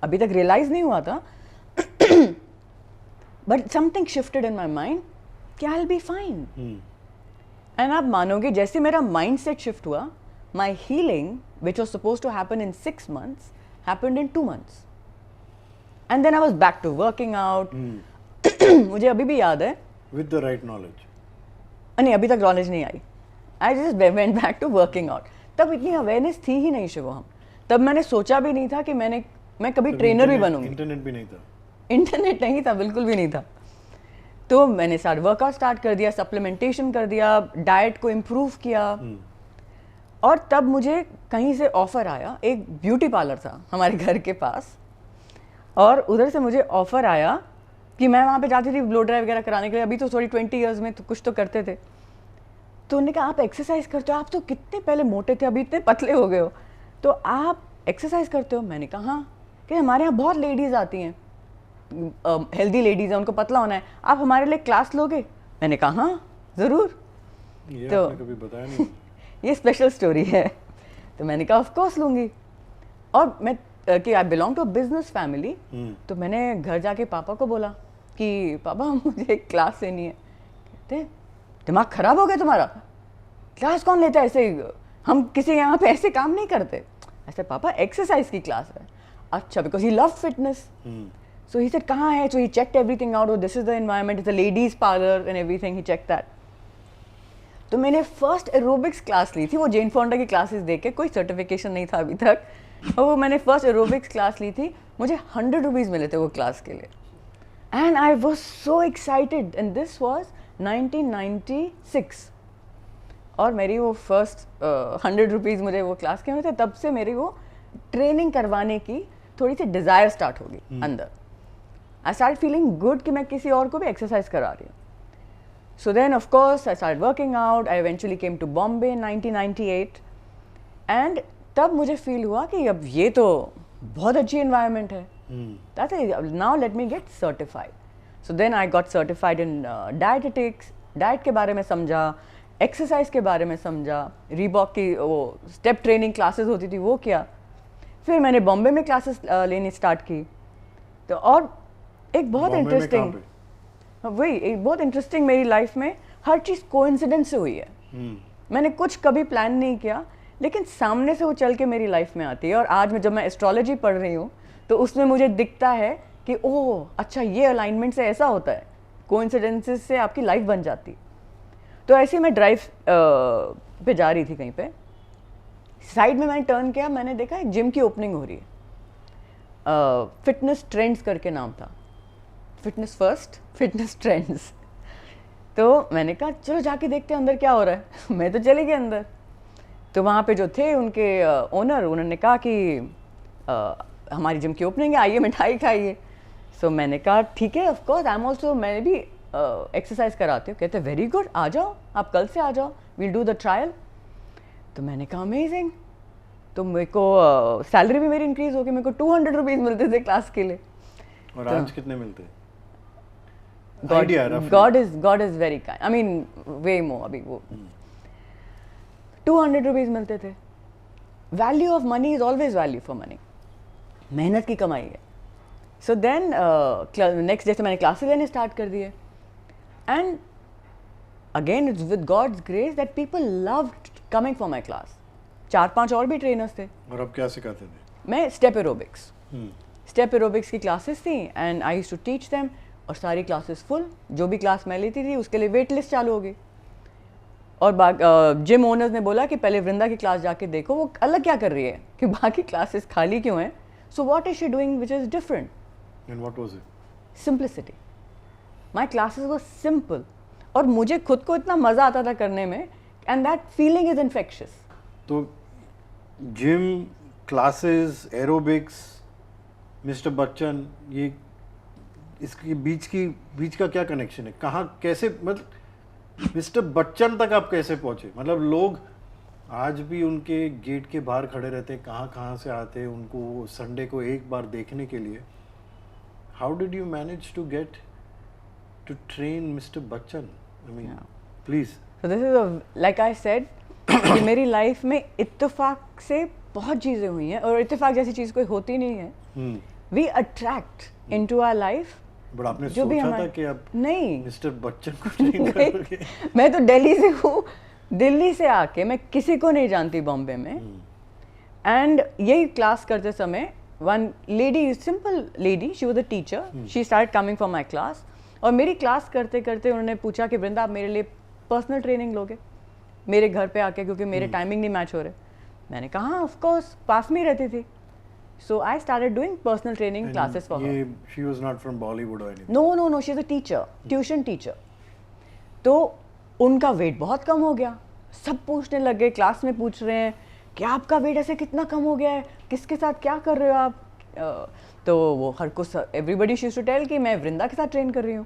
अभी तक रियलाइज नहीं हुआ था but something shifted in my mind कि I will be fine. And आप मानोगे जैसे मेरा माइंड सेट शिफ्ट हुआ, my healing which was suppose to happen in 6 months happened in 2 months। And then I was back to working out. मुझे अभी भी याद है, विद द राइट नॉलेज। नहीं अभी तक नॉलेज नहीं आई, I just went back to working out. तब इतनी अवेयरनेस थी ही नहीं शिवम। तब मैंने सोचा भी नहीं था कि मैं कभी ट्रेनर भी बनूंगी। इंटरनेट भी नहीं था। इंटरनेट नहीं था, बिल्कुल भी नहीं था। तो मैंने वर्कआउट स्टार्ट कर दिया, सप्लीमेंटेशन कर दिया, डाइट को इम्प्रूव किया। और तब मुझे कहीं से ऑफर आया, एक ब्यूटी पार्लर था हमारे घर के पास, और उधर से मुझे ऑफर आया कि मैं वहाँ पे जाती थी ब्लो ड्राई वगैरह कराने के लिए। अभी तो सॉरी 20 years में तो कुछ तो करते थे। तो उन्होंने कहा आप एक्सरसाइज करते हो, आप तो कितने पहले मोटे थे अभी इतने पतले हो गए हो, तो आप एक्सरसाइज करते हो? मैंने कहा हाँ। कि हमारे यहाँ बहुत लेडीज़ आती हैं, हेल्दी लेडीज़ हैं, उनको पतला होना है, आप हमारे लिए क्लास लोगे? मैंने कहा हाँ ज़रूर। ये तो आपने कभी बताया नहीं। ये स्पेशल स्टोरी है। तो मैंने कहा ऑफ कोर्स लूँगी। और मैं कि I belong to a business family, तो मैंने घर जाके पापा को बोला कि पापा मुझे एक क्लास लेनी है। कहते दिमाग खराब हो गया तुम्हारा, क्लास कौन लेता है ऐसे, हम किसी यहाँ पे ऐसे काम नहीं करते। ऐसे पापा एक्सरसाइज की क्लास है। अच्छा, because he love fitness. So he said कहाँ है? So he checked everything out, this is the environment, it's a ladies parlour and everything, he check that. तो मैंने फर्स्ट एरोबिक्स क्लास ली थी, वो जेन फोंडा की क्लासेस देख के, कोई सर्टिफिकेशन नहीं था अभी तक, और वो मैंने फर्स्ट एरोबिक्स क्लास ली थी। मुझे 100 रुपीज़ मिले थे वो क्लास के लिए। And I was so excited, and this was 1996। और मेरी वो फर्स्ट 100 रुपीज़ मुझे वो क्लास के मिले थे। तब से मेरी वो ट्रेनिंग करवाने की थोड़ी सी डिज़ायर स्टार्ट होगी अंदर। आई स्टार्ट फीलिंग गुड कि मैं किसी और को भी एक्सरसाइज करा रही हूँ। So then of course I started working out. I eventually came to Bombay in 1998 and तब मुझे फील हुआ कि अब ये तो बहुत अच्छी एनवायरनमेंट है। That's it. Now let me get certified. So then I got certified in dietetics. Diet के बारे में समझा, एक्सरसाइज के बारे में समझा, रीबॉक की वो स्टेप ट्रेनिंग क्लासेस होती थी वो किया। फिर मैंने बॉम्बे में क्लासेस लेनी स्टार्ट की। तो और एक बहुत इंटरेस्टिंग, वही एक बहुत इंटरेस्टिंग मेरी लाइफ में हर चीज़ कोइंसिडेंस से हुई है। मैंने कुछ कभी प्लान नहीं किया, लेकिन सामने से वो चल के मेरी लाइफ में आती है। और आज जब मैं एस्ट्रोलॉजी पढ़ रही हूँ तो उसमें मुझे दिखता है कि ओह अच्छा, ये अलाइनमेंट से ऐसा होता है, कोइंसिडेंसेस से आपकी लाइफ बन जाती। तो ऐसे ही मैं ड्राइव पे जा रही थी कहीं पे, साइड में मैंने टर्न किया, मैंने देखा एक जिम की ओपनिंग हो रही है। फिटनेस ट्रेंड्स करके नाम था, फिटनेस फर्स्ट, फिटनेस ट्रेंड्स। तो मैंने कहा चलो जाके देखते हैं अंदर क्या हो रहा है। मैं तो चली गई अंदर। तो वहाँ पे जो थे उनके ओनर, उन्होंने कहा कि हमारी जिम की ओपनिंग है, आइए मिठाई खाइए। सो मैंने कहा ठीक है, of course I am also, मैं भी एक्सरसाइज कराती हूँ। कहते वेरी गुड, आ जाओ आप, कल से आ जाओ, वील डू द ट्रायल। तो मैंने कहा अमेजिंग। तो मेरे को सैलरी भी मेरी इंक्रीज हो गई, मेरे को 200 रुपीज़ मिलते थे क्लास के लिए। और तो आज कितने मिलते हैं? God is very kind. I mean, way more. अभी वो 200 रुपीज़ मिलते थे। Value of money is always value for money, मेहनत की कमाई है। सो देन नेक्स्ट डे से मैंने क्लासेस लेने स्टार्ट कर दिए। And again it's with God's grace that people loved coming for my class. 4-5 और भी ट्रेनर्स थे। और अब क्या सिखाते थे? मैं स्टेप एरोबिक्स, स्टेप एरोबिक्स की क्लासेस थी and I used to teach them. और सारी क्लासेस फुल, जो भी क्लास मैं लेती थी उसके लिए वेट लिस्ट चालू हो गई। और जिम ओनर्स ने बोला कि पहले वृंदा की क्लास जाके देखो वो अलग क्या कर रही है, कि बाकी क्लासेस खाली क्यों हैं, so what is she doing which is different. And what was it? Simplicity. My classes were simple और मुझे खुद को इतना मज़ा आता था करने में, and that feeling is infectious. तो gym, classes, aerobics, Mr Bachchan, ये इसके बीच का क्या कनेक्शन है? कहाँ कैसे, मतलब मिस्टर बच्चन तक आप कैसे पहुंचे? मतलब लोग आज भी उनके गेट के बाहर खड़े रहते हैं, कहाँ से आते हैं उनको संडे को एक बार देखने के लिए. How did you manage to get to train mister Bachchan? I mean please. So this is like I said कि मेरी लाइफ में इत्तेफाक से बहुत चीज़ें हुई हैं, और इत्तेफाक जैसी चीज़ कोई होती नहीं है. We attract in to our life. But आपने सोचा था कि आप नहीं मिस्टर बच्चन को ट्रेन करोगे? मैं तो दिल्ली से हूँ, दिल्ली से आके मैं किसी को नहीं जानती बॉम्बे में. एंड यही क्लास करते समय one lady, simple lady, she was a teacher, she start coming for my class. और मेरी क्लास करते करते उन्होंने पूछा कि वृंदा आप मेरे लिए पर्सनल ट्रेनिंग लोगे मेरे घर पे आके, क्योंकि मेरे टाइमिंग नहीं मैच हो रहे. मैंने कहा ऑफ कोर्स, पास में ही रहती थी. So I started doing personal training classes for her. She was not from Bollywood or anything. No, she's a teacher, tuition teacher. तो उनका वेट बहुत कम हो गया. सब पूछने लगे, क्लास में पूछ रहे हैं कि आपका वेट ऐसे कितना कम हो गया है, किसके साथ क्या कर रहे हो आप. तो वो हर को एवरीबडी शी टू टेल कि मैं वृंदा के साथ ट्रेन कर रही हूँ.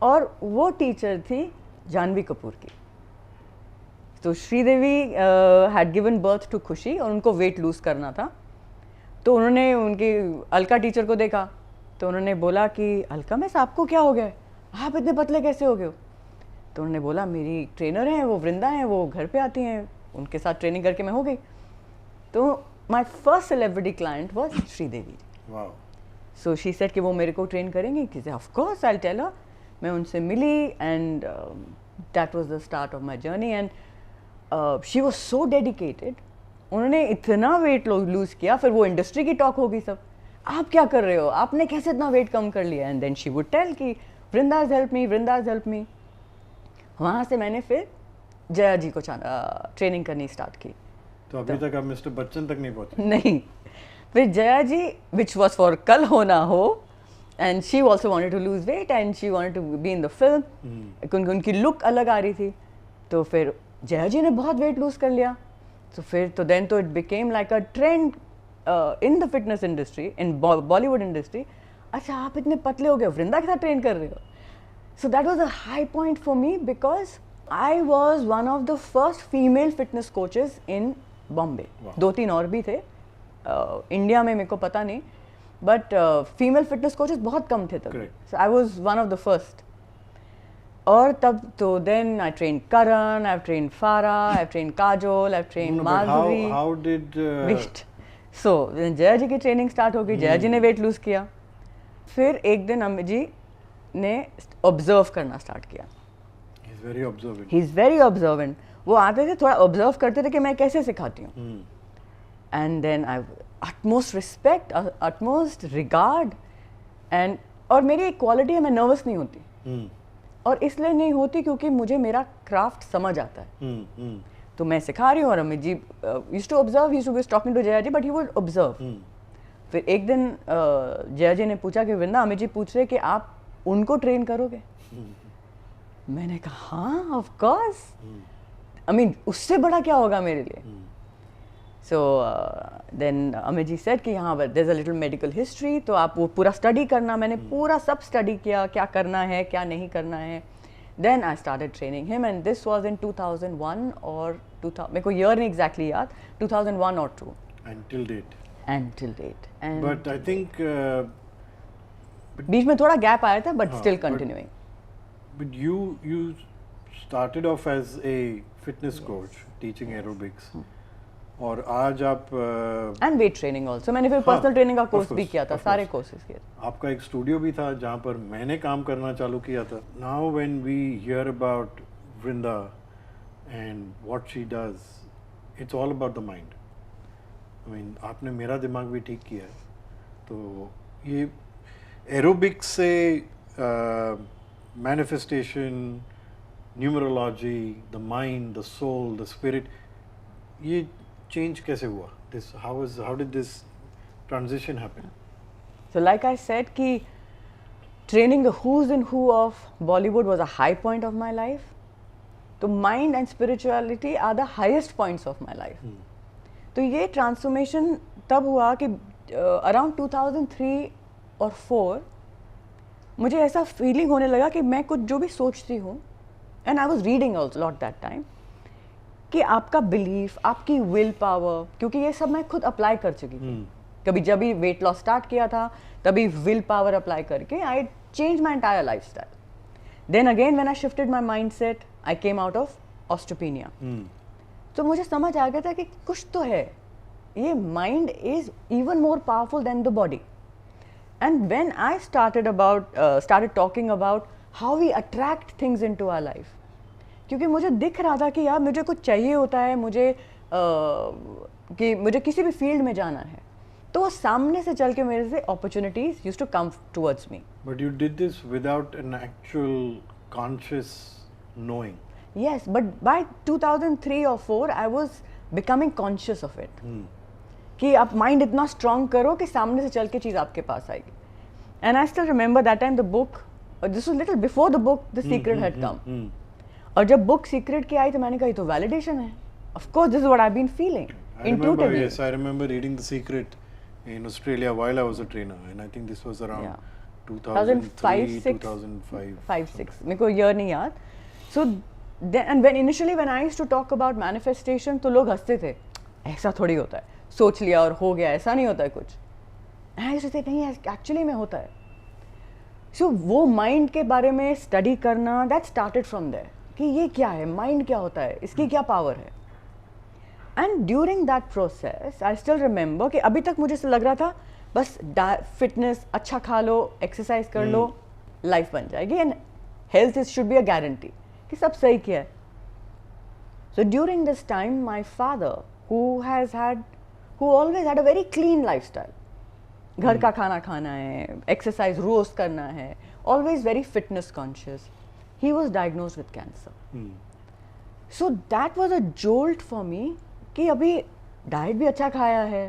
और वो टीचर थी जानवी कपूर की. तो Sridevi had given birth to Khushi और उनको वेट लूज करना था. तो उन्होंने उनकी अलका टीचर को देखा, तो उन्होंने बोला कि अलका मिस आपको क्या हो गया है, आप इतने पतले कैसे हो गए हो. तो उन्होंने बोला मेरी ट्रेनर हैं वो वृंदा हैं, वो घर पे आती हैं, उनके साथ ट्रेनिंग करके मैं हो गई. तो my first celebrity client was Sridevi. Wow. So she said कि वो मेरे को ट्रेन करेंगी. कि of course I will tell her. मैं उनसे मिली and that was the start of my journey. And she was so dedicated. उन्होंने इतना वेट लूज किया, फिर वो इंडस्ट्री की टॉक होगी सब, आप क्या कर रहे हो, आपने कैसे इतना वेट कम कर लिया. And then she would tell कि Vrinda's help me, वृंदाज help me. वहाँ से मैंने फिर जया जी को ट्रेनिंग करनी स्टार्ट की. तो अभी तक आप मिस्टर बच्चन तक नहीं पहुंचे? नहीं. फिर Jaya ji which was for Kal Ho Naa Ho, and she also wanted to lose weight and she wanted to be in the film. क्योंकि उनकी लुक अलग आ रही थी. तो फिर जया जी ने बहुत वेट लूज कर लिया. So फिर तो then तो it became like a trend in the fitness industry, in Bollywood industry. अच्छा आप इतने पतले हो गए, वृंदा के साथ ट्रेन कर रहे हो. So that was a high point for me because I was one of the first female fitness coaches in Bombay. Wow. 2-3 और भी थे इंडिया में, मेरे को पता नहीं, बट फीमेल फिटनेस कोचेस बहुत कम थे तब. So I was one of the first. और तब तो then I trained Karan, I've trained Farah, I've trained Kajol, I've trained Madhuri. How did Wait. So Jaya जी की ट्रेनिंग स्टार्ट हो गई. जया जी ने वेट लूज किया. फिर एक दिन अमित जी ने ऑब्जर्व करना स्टार्ट किया. He's very observant. He's very observant. वो आते थे, थोड़ा ऑब्जर्व करते थे कि मैं कैसे सिखाती हूँ. And then I utmost respect, utmost regard. And और मेरी एक क्वालिटी है, मैं नर्वस नहीं होती. और इसलिए नहीं होती क्योंकि मुझे मेरा क्राफ्ट समझ आता है. तो मैं सिखा रही हूँ और Amit ji used to observe, he was talking to Jaya ji but he would observe. फिर एक दिन जया जी ने पूछा कि वृंदा अमित जी पूछ रहे कि आप उनको ट्रेन करोगे. मैंने कहा हाँ ऑफ कोर्स. आई मीन उससे बड़ा क्या होगा मेरे लिए. So then Amit ji said कि हाँ but there is a little medical history, तो आप वो पूरा स्टडी करना. मैंने पूरा सब स्टडी किया, क्या करना है क्या नहीं करना है. Then I started training him and this was in 2001 और 2000, मेरे को ईयर नहीं एग्जैक्टली याद, 2001 और 2. Until date. And But I think बीच में थोड़ा गैप आया था but still continuing. but you started off as a fitness coach teaching aerobics. और आज आप एंड वेट ट्रेनिंग ऑल्सो. मैंने फिर पर्सनल ट्रेनिंग का कोर्स भी किया था, सारे कोर्सेज किए. आपका एक स्टूडियो भी था जहाँ पर मैंने काम करना चालू किया था. Now when we hear about Vrinda and what she does, it's all about the mind. I mean आपने मेरा दिमाग भी ठीक किया है. तो ये एरोबिक्स से manifestation, numerology, the mind, the soul, the spirit, ये चेंज कैसे हुआ? This how did this transition happen? So like I said कि training the who's and who of Bollywood was a high point of my life. तो mind and spirituality are the highest points of my life. तो ये transformation तब हुआ कि around 2003 और 4 मुझे ऐसा फीलिंग होने लगा कि मैं कुछ जो भी सोचती हूँ, and I was reading also lot that time, कि आपका बिलीफ, आपकी विल पावर, क्योंकि ये सब मैं खुद अप्लाई कर चुकी थी। कभी जब भी वेट लॉस स्टार्ट किया था तभी विल पावर अप्लाई करके I change my entire life style. Then again when I shifted my mind set, I came out of osteopenia. तो मुझे समझ आ गया था कि कुछ तो है, ये mind is even more powerful than the body. And when I started talking about how we attract things into our life, क्योंकि मुझे दिख रहा था कि यार मुझे कुछ चाहिए होता है, कि मुझे किसी भी फील्ड में जाना है, तो वो सामने से चल के मेरे से opportunities used to come towards me. But you did this without an actual conscious knowing? Yes, but by 2003 or 4 I was becoming conscious of it. कि आप माइंड इतना स्ट्रॉन्ग करो कि सामने से चल के चीज़ आपके पास आएगी। And I still remember that time the book, this was little before the book the secret had come. और जब बुक सीक्रेट की आई तो मैंने कहा ये तो वैलिडेशन है, of course this is what I been feeling intuitively. Yes, I remember reading The Secret in Australia while I was a trainer, and I think this was around Yeah. 2003, 2005, 2005. 5-6 मेरे को year नहीं याद। So and when initially when I used to talk about manifestation तो लोग हंसते थे, ऐसा थोड़ी होता है, सोच लिया और हो गया, ऐसा नहीं होता है कुछ। आई यूज्ड टू से नहीं, एक्चुअली में होता है। सो वो माइंड के बारे में स्टडी करना, दैट स्टार्टेड फ्रॉम देयर कि ये क्या है, माइंड क्या होता है, इसकी क्या पावर है। And during that process I still remember कि अभी तक मुझे ऐसा लग रहा था बस फिटनेस, अच्छा खा लो, एक्सरसाइज कर लो, लाइफ बन जाएगी, and health is should be a guarantee कि सब सही किया है। So during this time my father who always had a very clean lifestyle, घर का खाना खाना है, एक्सरसाइज रोज करना है, always very fitness conscious, he was diagnosed with cancer. So that was a jolt for me कि अभी डाइट भी अच्छा खाया है,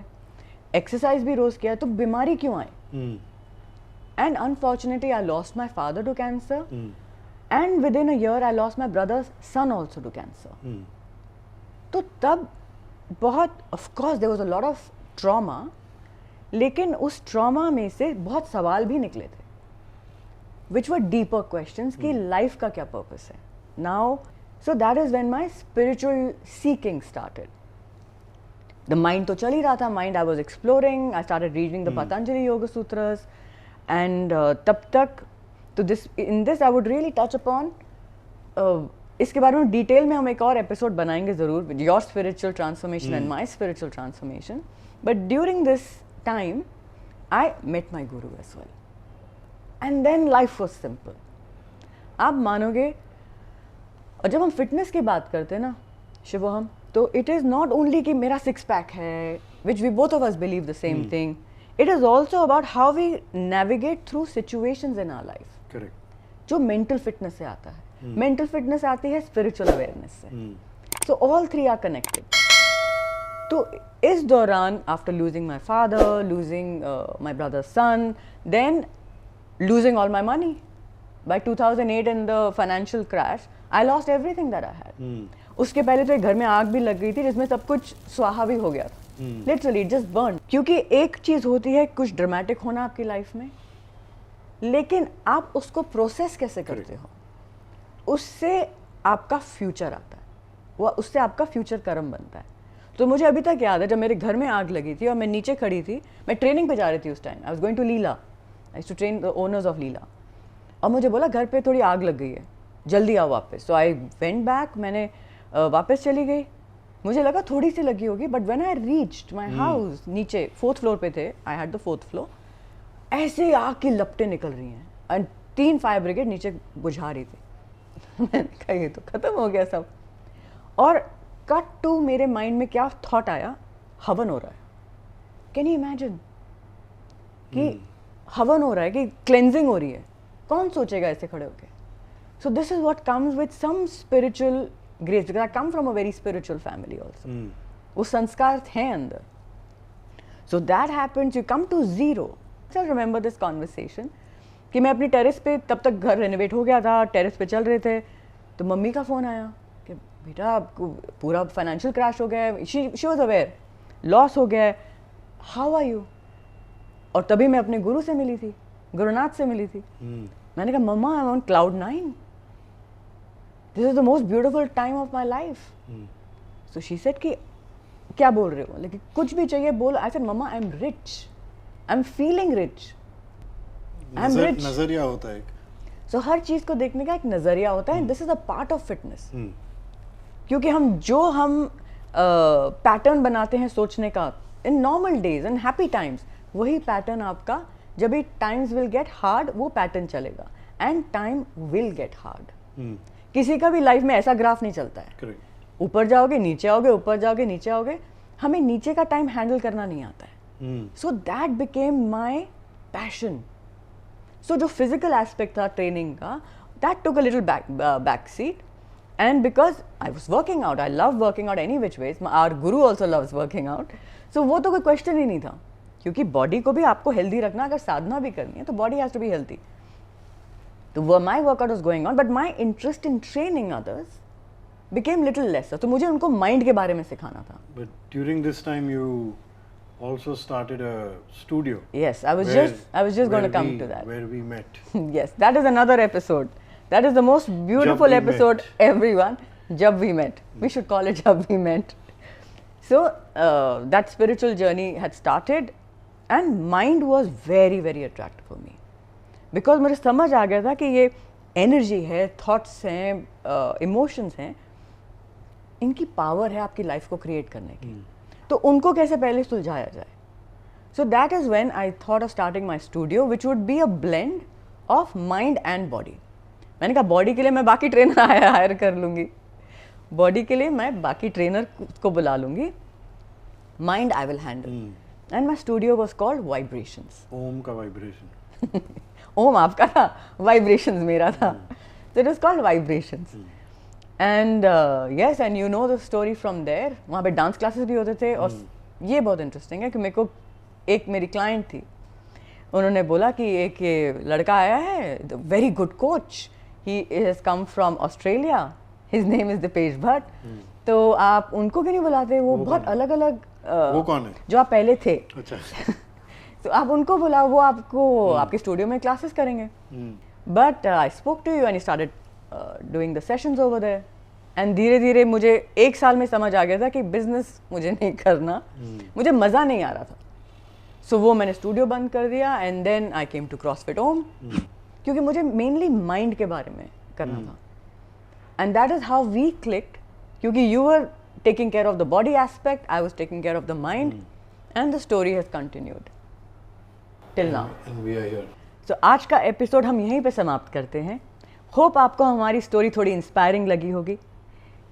एक्सरसाइज भी रोज किया है, तो बीमारी क्यों आई? And unfortunately I lost my father to cancer, and within a year I lost my brother's son also to cancer. तो तब बहुत, of course there was a lot of trauma, लेकिन उस ट्रॉमा में से बहुत सवाल भी निकले थे, which were deeper questions कि लाइफ का क्या पर्पस है now. So that is when my spiritual seeking started. The mind तो चल ही रहा था, mind I was exploring, I started reading the Patanjali Yoga Sutras, and तब तक तो in this I would really touch upon, इसके बारे में डिटेल में हम एक और एपिसोड बनाएंगे ज़रूर, your spiritual transformation and my spiritual transformation. But during this time I met my guru as well, and then life was simple. आप मानोगे, और जब हम फिटनेस की बात करते हैं ना शिवोहम, तो इट इज़ नॉट ओनली कि मेरा सिक्स पैक है, which we both of us believe the same thing, it is also about how we navigate through situations in our life. Correct. जो मेंटल फिटनेस से आता है, मेंटल फिटनेस आती है spiritual awareness से, so all three are connected. तो इस दौरान after losing my father, losing my brother son, then losing all my money by 2008 in the financial crash, I lost everything that I had. उसके पहले तो एक घर में आग भी लग गई थी जिसमें सब कुछ स्वाहा भी हो गया था, लिटरली इट जस्ट बर्न। क्योंकि एक चीज होती है कुछ ड्रामेटिक होना आपकी लाइफ में, लेकिन आप उसको प्रोसेस कैसे करते हो, उससे आपका फ्यूचर आता है, वो उससे आपका फ्यूचर कर्म बनता है। तो मुझे अभी तक याद है जब मेरे घर में आग लगी थी और मैं नीचे खड़ी थी, मैं ट्रेनिंग पे जा रही थी उस time, I was going to Leela, I used to train the owners of Leela, और मुझे बोला घर पे थोड़ी आग लग गई है, जल्दी आओ वापस। सो आई वेंट बैक, मैंने वापस चली गई, मुझे लगा थोड़ी सी लगी होगी, but when I reached my house, नीचे 4th फ्लोर पे थे, I had the 4th floor, ऐसे आग की लपटें निकल रही हैं, एंड 3 फायर ब्रिगेड नीचे बुझा रही थी। मैंने कहा ये तो खत्म हो गया सब। और कट टू मेरे माइंड में क्या थॉट आया, हवन हो रहा है। कैन यू इमेजिन कि हवन हो रहा है, कि क्लेंजिंग हो रही है, कौन सोचेगा ऐसे खड़े होके? So this is what comes with some spiritual grace, because I come from a very spiritual family also. वो संस्कार हैं अंदर. So that happens, you come to zero. I remember this conversation कि मैं अपनी टेरेस पे, तब तक घर रेनोवेट हो गया था, टेरेस पे चल रहे थे, तो मम्मी का फ़ोन आया कि बेटा आपको पूरा फाइनेंशियल क्रैश हो गया है. शी वॉज अवेयर, लॉस हो गया है, हाउ आर यू. और तभी मैं अपने गुरु से मिली थी, गुरुनाथ से मिली थी. मैंने कहा mama I am on cloud 9, this is the most beautiful time of my life. So she said कि क्या बोल रहे हो, लेकिन कुछ भी चाहिए बोलो. I said mama I am rich, I am feeling rich, I am rich. नजरिया होता है. सो हर चीज को देखने का एक नजरिया होता है. This is a part of fitness. क्योंकि हम पैटर्न बनाते हैं सोचने का in normal days in happy times, वही पैटर्न आपका जब भी टाइम्स विल गेट हार्ड वो पैटर्न चलेगा. And time will get hard. किसी का भी लाइफ में ऐसा ग्राफ नहीं चलता है. Correct. ऊपर जाओगे नीचे आओगे, ऊपर जाओगे नीचे आओगे. हमें नीचे का टाइम हैंडल करना नहीं आता है. So that became my passion. So जो फिजिकल एस्पेक्ट था ट्रेनिंग का, that took a little back seat. And because I was working out, I love working out any which ways. Our guru also loves working out. So वो तो कोई question ही नहीं था, क्योंकि body को भी आपको हेल्दी रखना, अगर साधना भी करनी है तो body has to be healthy. तो वो my workout was going on, but my interest in training others became little lesser. तो मुझे उनको माइंड के बारे में सिखाना था. But during this time you also started a studio. Yes, I was just going to come to that. Where we met. Yes, that is another episode. That is the most beautiful episode, everyone. Jab we met. We should call it Jab we met. So that spiritual journey had started, and mind was very, very attractive for me. Because मुझे समझ आ गया था कि ये energy है, thoughts हैं, emotions हैं, इनकी power है आपकी life को create करने की. तो उनको कैसे पहले सुलझाया जाए. So that is when I thought of starting my studio, which would be a blend of mind and body. मैंने कहा बॉडी के लिए मैं बाकी ट्रेनर हायर कर लूँगी, बॉडी के लिए मैं बाकी ट्रेनर को बुला लूँगी, mind I will handle. And my studio was called Vibrations. Om का वाइब्रेशन. ओम आपका था, वाइब्रेशंस मेरा था. तो it was called Vibrations. And yes, and you know the story from there. वहाँ पे डांस क्लासेस भी होते थे. और ये बहुत इंटरेस्टिंग है कि मेरे को एक मेरी क्लाइंट थी, उन्होंने बोला कि एक ये लड़का आया है, very good coach, he has come from Australia, his name is Dipesh Bhatt. तो आप उनको क्यों नहीं बुलाते, वो बहुत अलग अलग. वो कौन है जो आप पहले थे. अच्छा. तो आप उनको बुलाओ, वो आपको आपके स्टूडियो में क्लासेस करेंगे. But I spoke to you and started doing the sessions over there. And धीरे धीरे मुझे एक साल में समझ आ गया था कि बिजनेस मुझे नहीं करना, मुझे मज़ा नहीं आ रहा था. सो वो मैंने स्टूडियो बंद कर दिया. And then I came to CrossFit Om, क्योंकि मुझे मेनली माइंड के बारे में करना था. And that is how we clicked, क्योंकि you were taking care of the body aspect, I was taking care of the mind, and the story has continued till now. And we are here. So आज का episode हम यहीं पे समाप्त करते हैं. Hope आपको हमारी स्टोरी थोड़ी इंस्पायरिंग लगी होगी.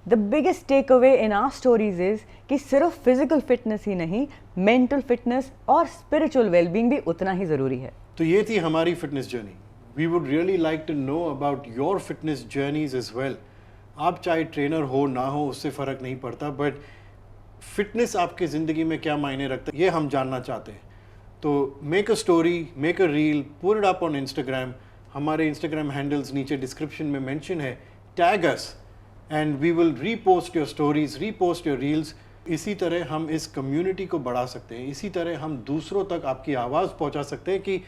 The biggest takeaway in our stories is कि सिर्फ फिजिकल फिटनेस ही नहीं, मेंटल फिटनेस और स्पिरिचुअल वेलबींग भी उतना ही ज़रूरी है. तो ये थी हमारी fitness journey. We would really like to know about your fitness journeys as well. आप चाहे ट्रेनर हो ना हो उससे फ़र्क नहीं पड़ता, बट फिटनेस आपकी ज़िंदगी में क्या मायने रखता है ये हम जानना चाहते हैं. तो make a story, make a reel, put it up on Instagram. हमारे इंस्टाग्राम हैंडल्स नीचे डिस्क्रिप्शन में मेंशन है. Tag us and we will repost your stories, repost your reels. इसी तरह हम इस कम्युनिटी को बढ़ा सकते हैं. इसी तरह हम दूसरों तक आपकी आवाज़ पहुंचा सकते हैं कि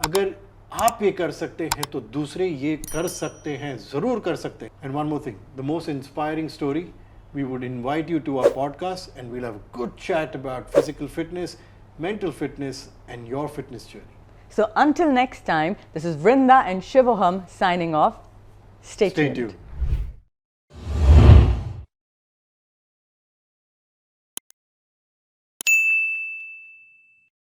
अगर आप ये कर सकते हैं तो दूसरे ये कर सकते हैं, ज़रूर कर सकते हैं. And one more thing, the most inspiring story, we would invite you to our podcast and we'll have a good chat about physical fitness, mental fitness and your fitness journey. So until next time, this is Vrinda and Shivoham signing off. Stay tuned.